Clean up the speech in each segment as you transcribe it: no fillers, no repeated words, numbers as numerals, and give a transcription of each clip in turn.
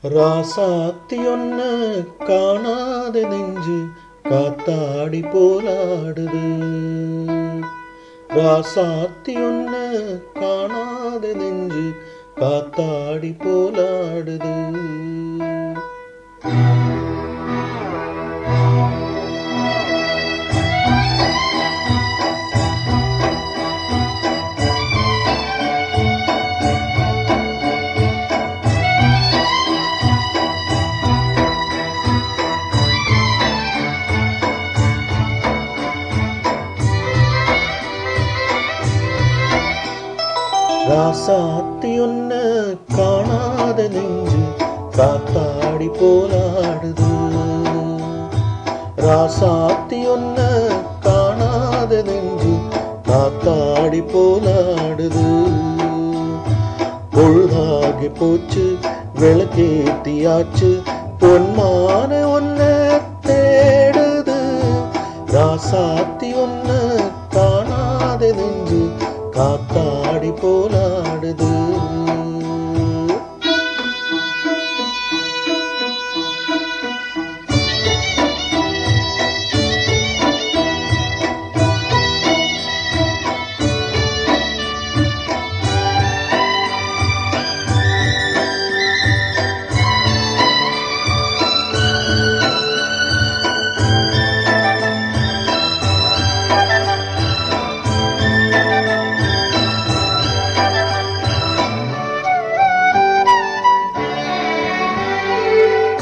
ராசாத்தி ஒன்ன காணாத நெஞ்சு காத்தாடி போலாடுது. ராசாத்தி ஒன்ன காணாத நெஞ்சு காத்தாடி போலாடுது. ராசாத்தி ஒன்ன காணாத நெஞ்சு காத்தாடி போலாடுது. ராசாத்தி ஒன்ன காணாத நெஞ்சு காத்தாடி போலாடுது. பொழுதாகி போச்சு விளக்கேத்தியாச்சு பொன்மான ஒன்ன தேடுது. ராசாத்தி ஒன்ன காணாத நெஞ்சு காத்தாடி போலாடுது.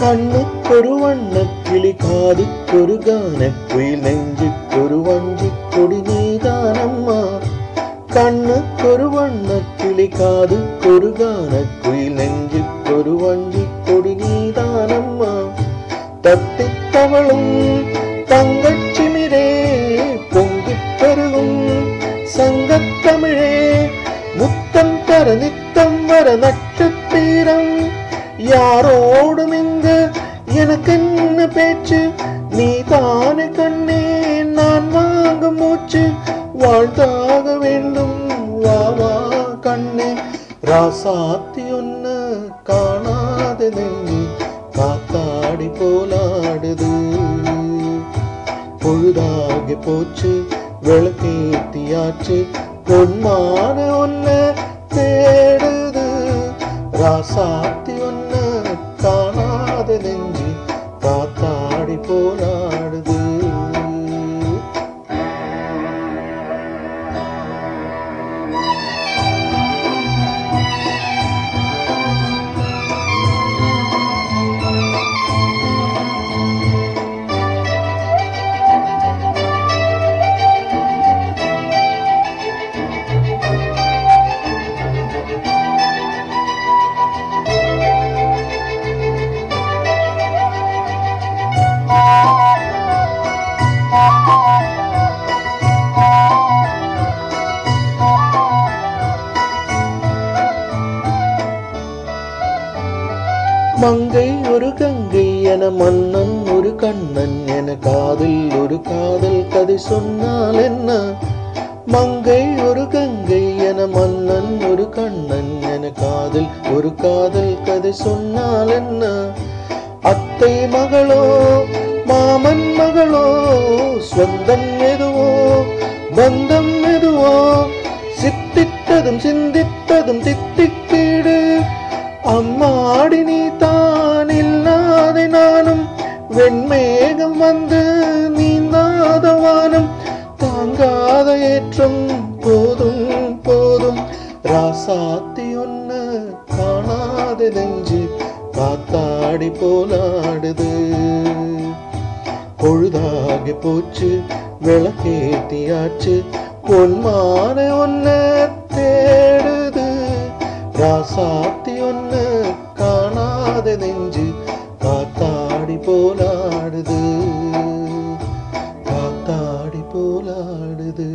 கண்ணுக்கொரு வண்ணக்கிளி காதுக்கொரு கானக்குயில் நெஞ்சுக்கொரு வஞ்சிக் கொடி நீதானம்மா. கண்ணுக்கொரு வண்ணக்கிளி காதுக்கொரு கானக்குயில் நெஞ்சுக்கொரு வஞ்சிக் கொடி நீதானம்மா. தத்தித் தவளும் தங்கச்சிமிரே பொங்கிப் பெருகும் சங்கத்தமிழே முத்தம் தர நித்தம் வர நட்சத்திரம். யாரோடும் இங்கு எனக்கு என்ன பேச்சு, நீ தானே கண்ணே நான் வாங்க மூச்சு. வாழ்ந்தாக வேண்டும் வா வா கண்ணே. ராசாத்தி ஒன்ன காணாத நெஞ்சு காத்தாடி போலாடுது. பொழுதாகி போச்சு விளக்கேத்தியாச்சு பொன்மான ஒன்ன தேடுது. ராசாத்தி ஒன்ன காணாத நெஞ்சு காத்தாடி போலாடுது. மங்கை ஒரு கங்கை என மன்னன் ஒரு கண்ணன் என காதில் ஒரு காதல் கதை சொன்னால் என்ன. மங்கை ஒரு கங்கை என மன்னன் ஒரு கண்ணன் என காதில் ஒரு காதல் கதை சொன்னால் என்ன. அத்தை மகளோ மாமன் மகளோ சொந்தம் எதுவோ பந்தம் எதுவோ சித்தித்ததும் சிந்தித்ததும் தித்திக்கீடு. அம்மாடி நீ தான் இல்லாத நானும் வெண்மேகம் வந்து நீந்தாத வானம் தாங்காத ஏற்றம் போதும் போதும். ராசாத்தி ஒன்ன காணாத நெஞ்சு காத்தாடி போலாடுது. பொழுதாகி போச்சு விளக்கேத்தியாச்சு பொன்மான ஒன்ன தேடுது. ராசாத்தி ஒன்ன காணாத நெஞ்சு காத்தாடி போலாடுது. காத்தாடி போலாடுது.